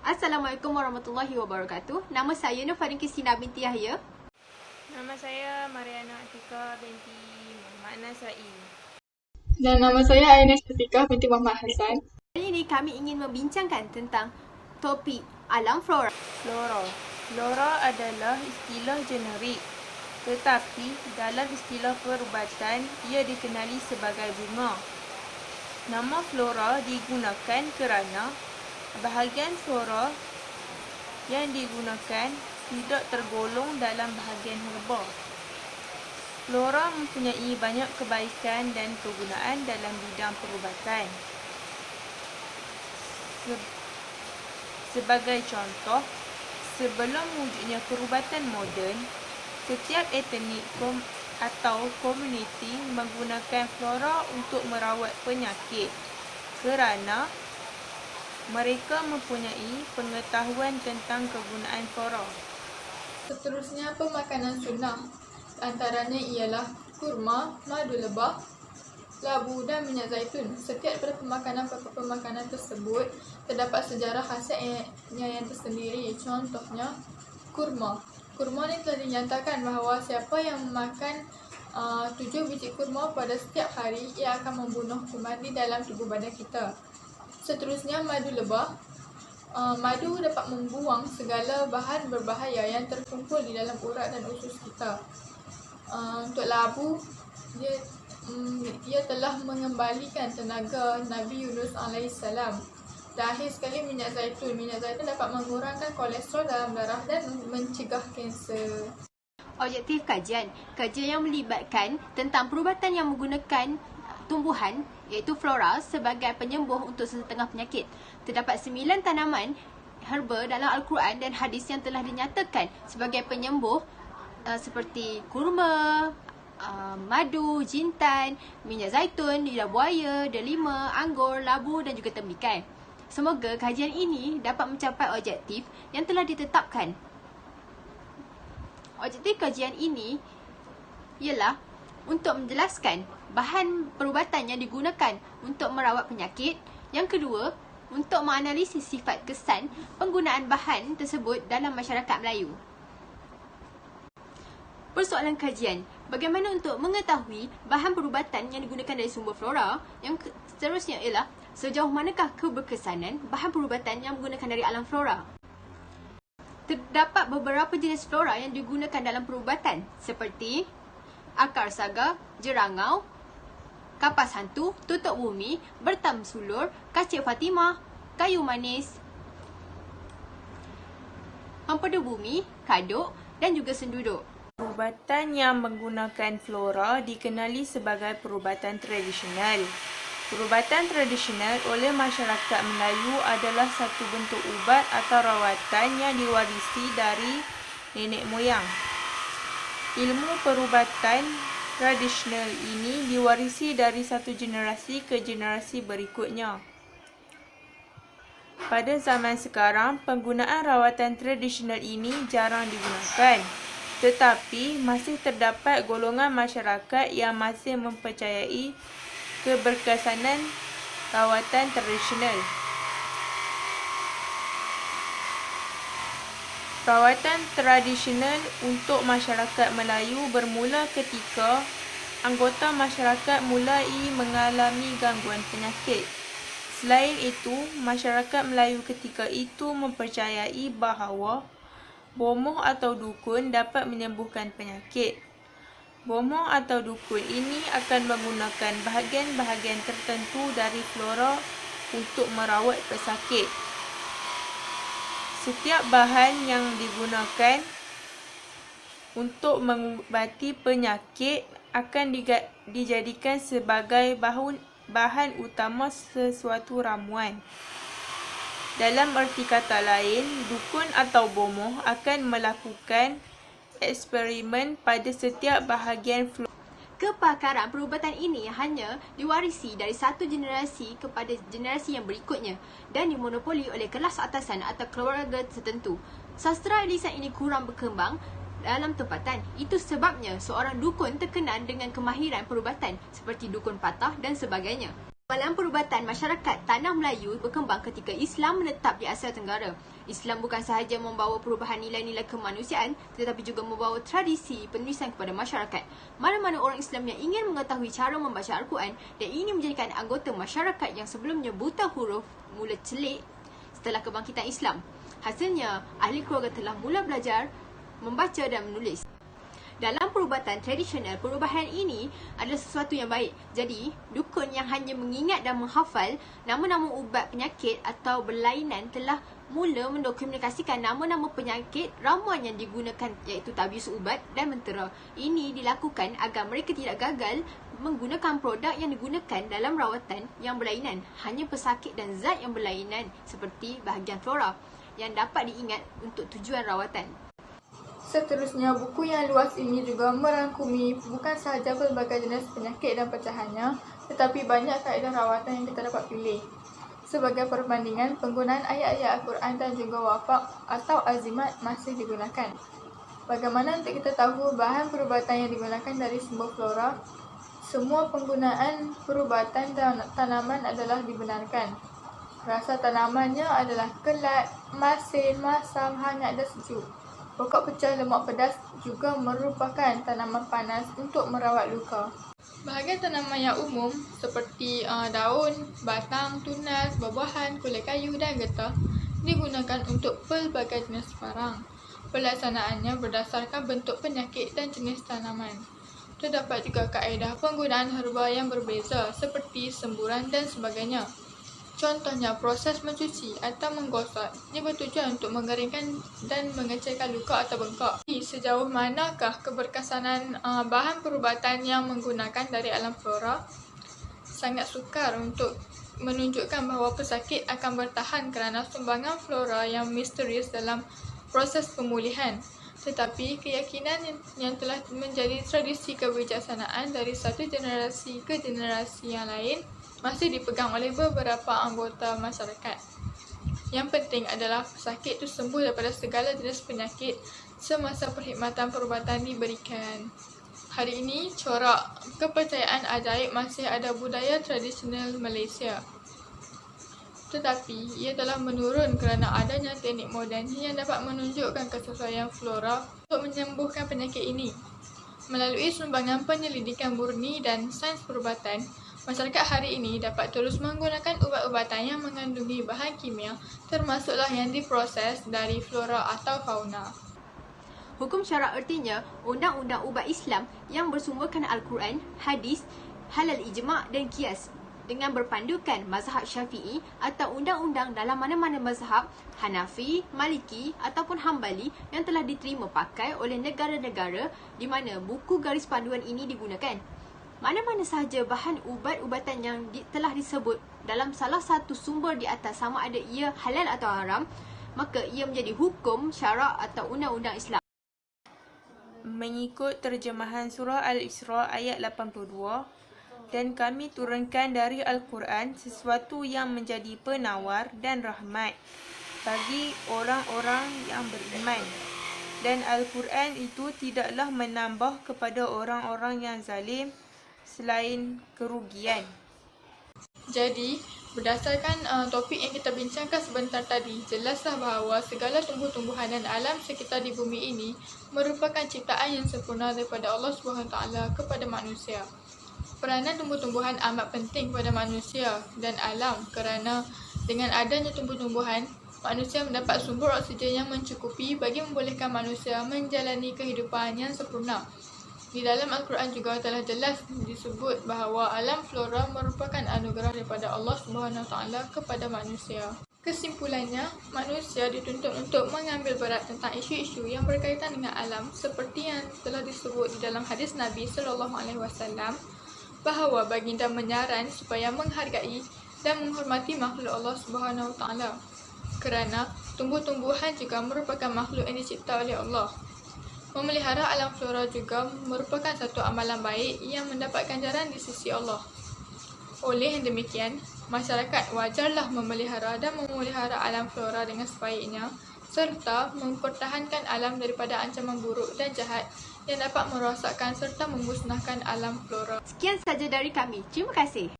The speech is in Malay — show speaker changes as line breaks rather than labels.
Assalamualaikum warahmatullahi wabarakatuh. Nama saya Nurfarin Kristina binti Yahya.
Nama saya Mariana Atika binti Muhammad Nasai.
Dan nama saya Aines Atika binti Muhammad Hassan.
Hari ini kami ingin membincangkan tentang topik alam flora.
Flora adalah istilah generik, tetapi dalam istilah perubatan ia dikenali sebagai bunga. Nama flora digunakan kerana bahagian flora yang digunakan tidak tergolong dalam bahagian herba. Flora mempunyai banyak kebaikan dan kegunaan dalam bidang perubatan. Sebagai contoh, sebelum wujudnya perubatan moden, setiap etnik atau komuniti menggunakan flora untuk merawat penyakit kerana mereka mempunyai pengetahuan tentang kegunaan flora.
Seterusnya, pemakanan sunnah. Antaranya ialah kurma, madu lebah, labu dan minyak zaitun. Setiap daripada pemakanan tersebut terdapat sejarah khasiatnya yang tersendiri. Contohnya, kurma. Kurma ni telah dinyatakan bahawa siapa yang memakan 7 biji kurma pada setiap hari, ia akan membunuh kuman di dalam tubuh badan kita. Seterusnya, madu lebah. Madu dapat membuang segala bahan berbahaya yang terkumpul di dalam urat dan usus kita. Untuk labu, ia telah mengembalikan tenaga Nabi Yunus AS. Dan akhir sekali, minyak zaitun. Minyak zaitun dapat mengurangkan kolesterol dalam darah dan mencegah kanser.
Objektif kajian yang melibatkan tentang perubatan yang menggunakan tumbuhan iaitu flora sebagai penyembuh untuk sesetengah penyakit. Terdapat 9 tanaman herba dalam Al-Quran dan hadis yang telah dinyatakan sebagai penyembuh seperti kurma, madu, jintan, minyak zaitun, lidah buaya, delima, anggur, labu dan juga tembikai. Semoga kajian ini dapat mencapai objektif yang telah ditetapkan. Objektif kajian ini ialah untuk menjelaskan bahan perubatan yang digunakan untuk merawat penyakit. Yang kedua, untuk menganalisis sifat kesan penggunaan bahan tersebut dalam masyarakat Melayu. Persoalan kajian, bagaimana untuk mengetahui bahan perubatan yang digunakan dari sumber flora? Yang seterusnya ialah sejauh manakah keberkesanan bahan perubatan yang menggunakan dari alam flora? Terdapat beberapa jenis flora yang digunakan dalam perubatan seperti akar saga, jerangau, kapas hantu, tutup bumi, bertam sulur, kacik Fatimah, kayu manis, empedu bumi, kaduk dan juga senduduk.
Perubatan yang menggunakan flora dikenali sebagai perubatan tradisional. Perubatan tradisional oleh masyarakat Melayu adalah satu bentuk ubat atau rawatan yang diwarisi dari nenek moyang. Ilmu perubatan tradisional ini diwarisi dari satu generasi ke generasi berikutnya. Pada zaman sekarang, penggunaan rawatan tradisional ini jarang digunakan, tetapi masih terdapat golongan masyarakat yang masih mempercayai keberkesanan rawatan tradisional. Rawatan tradisional untuk masyarakat Melayu bermula ketika anggota masyarakat mulai mengalami gangguan penyakit. Selain itu, masyarakat Melayu ketika itu mempercayai bahawa bomoh atau dukun dapat menyembuhkan penyakit. Bomoh atau dukun ini akan menggunakan bahagian-bahagian tertentu dari flora untuk merawat pesakit. Setiap bahan yang digunakan untuk mengubati penyakit akan dijadikan sebagai bahan utama sesuatu ramuan. Dalam erti kata lain, dukun atau bomoh akan melakukan eksperimen pada setiap bahagian flora.
Kepakaran perubatan ini hanya diwarisi dari satu generasi kepada generasi yang berikutnya dan dimonopoli oleh kelas atasan atau keluarga tertentu. Sastra lisan ini kurang berkembang dalam tempatan. Itu sebabnya seorang dukun terkenal dengan kemahiran perubatan seperti dukun patah dan sebagainya. Dalam perubatan masyarakat Tanah Melayu berkembang ketika Islam menetap di Asia Tenggara. Islam bukan sahaja membawa perubahan nilai-nilai kemanusiaan tetapi juga membawa tradisi penulisan kepada masyarakat. Mana-mana orang Islam yang ingin mengetahui cara membaca Al-Quran dan ingin menjadikan anggota masyarakat yang sebelumnya buta huruf mula celik setelah kebangkitan Islam. Hasilnya, ahli keluarga telah mula belajar membaca dan menulis. Dalam perubatan tradisional, perubahan ini adalah sesuatu yang baik. Jadi, dukun yang hanya mengingat dan menghafal nama-nama ubat penyakit atau berlainan telah mula mendokumentasikan nama-nama penyakit ramuan yang digunakan iaitu tabius ubat dan mentera. Ini dilakukan agar mereka tidak gagal menggunakan produk yang digunakan dalam rawatan yang berlainan. Hanya pesakit dan zat yang berlainan seperti bahagian flora yang dapat diingat untuk tujuan rawatan.
Seterusnya, buku yang luas ini juga merangkumi bukan sahaja pelbagai jenis penyakit dan pecahannya, tetapi banyak kaedah rawatan yang kita dapat pilih. Sebagai perbandingan, penggunaan ayat-ayat Al-Quran dan juga wafak atau azimat masih digunakan. Bagaimana untuk kita tahu bahan perubatan yang digunakan dari sumber flora? Semua penggunaan perubatan dan tanaman adalah dibenarkan. Rasa tanamannya adalah kelat, masin, masam, hangat dan sejuk. Pokok pecah lemak pedas juga merupakan tanaman panas untuk merawat luka. Bahagian tanaman yang umum seperti daun, batang, tunas, buah-buahan, kulit kayu dan getah digunakan untuk pelbagai jenis barang. Pelaksanaannya berdasarkan bentuk penyakit dan jenis tanaman. Terdapat juga kaedah penggunaan herba yang berbeza seperti semburan dan sebagainya. Contohnya, proses mencuci atau menggosok ia bertujuan untuk mengeringkan dan mengecilkan luka atau bengkak. Sejauh manakah keberkesanan bahan perubatan yang menggunakan dari alam flora? Sangat sukar untuk menunjukkan bahawa pesakit akan bertahan kerana sumbangan flora yang misterius dalam proses pemulihan. Tetapi keyakinan yang telah menjadi tradisi kebijaksanaan dari satu generasi ke generasi yang lain masih dipegang oleh beberapa anggota masyarakat. Yang penting adalah pesakit itu sembuh daripada segala jenis penyakit semasa perkhidmatan perubatan diberikan. Hari ini, corak kepercayaan ajaib masih ada budaya tradisional Malaysia. Tetapi, ia telah menurun kerana adanya teknik moden yang dapat menunjukkan kesesuaian flora untuk menyembuhkan penyakit ini. Melalui sumbangan penyelidikan murni dan sains perubatan, masyarakat hari ini dapat terus menggunakan ubat-ubatan yang mengandungi bahan kimia termasuklah yang diproses dari flora atau fauna.
Hukum syarak artinya undang-undang ubat Islam yang bersumberkan Al-Quran, hadis, halal ijma' dan qiyas dengan berpandukan mazhab Syafi'i atau undang-undang dalam mana-mana mazhab Hanafi, Maliki ataupun Hambali yang telah diterima pakai oleh negara-negara di mana buku garis panduan ini digunakan. Mana-mana sahaja bahan ubat-ubatan yang telah disebut dalam salah satu sumber di atas sama ada ia halal atau haram, maka ia menjadi hukum syarak atau undang-undang Islam.
Mengikut terjemahan surah Al-Isra ayat 82, dan kami turunkan dari Al-Quran sesuatu yang menjadi penawar dan rahmat bagi orang-orang yang beriman. Dan Al-Quran itu tidaklah menambah kepada orang-orang yang zalim selain kerugian.
Jadi, berdasarkan topik yang kita bincangkan sebentar tadi, jelaslah bahawa segala tumbuh-tumbuhan dan alam sekitar di bumi ini merupakan ciptaan yang sempurna daripada Allah SWT kepada manusia. Peranan tumbuh-tumbuhan amat penting kepada manusia dan alam kerana dengan adanya tumbuh-tumbuhan, manusia mendapat sumber oksigen yang mencukupi bagi membolehkan manusia menjalani kehidupan yang sempurna. Di dalam Al-Quran juga telah jelas disebut bahawa alam flora merupakan anugerah daripada Allah SWT kepada manusia. Kesimpulannya, manusia dituntut untuk mengambil berat tentang isu-isu yang berkaitan dengan alam seperti yang telah disebut di dalam hadis Nabi SAW bahawa baginda menyaran supaya menghargai dan menghormati makhluk Allah SWT kerana tumbuh-tumbuhan juga merupakan makhluk yang dicipta oleh Allah. Memelihara alam flora juga merupakan satu amalan baik yang mendapat ganjaran di sisi Allah. Oleh yang demikian, masyarakat wajarlah memelihara dan memelihara alam flora dengan sebaiknya serta mempertahankan alam daripada ancaman buruk dan jahat yang dapat merosakkan serta memusnahkan alam flora.
Sekian saja dari kami. Terima kasih.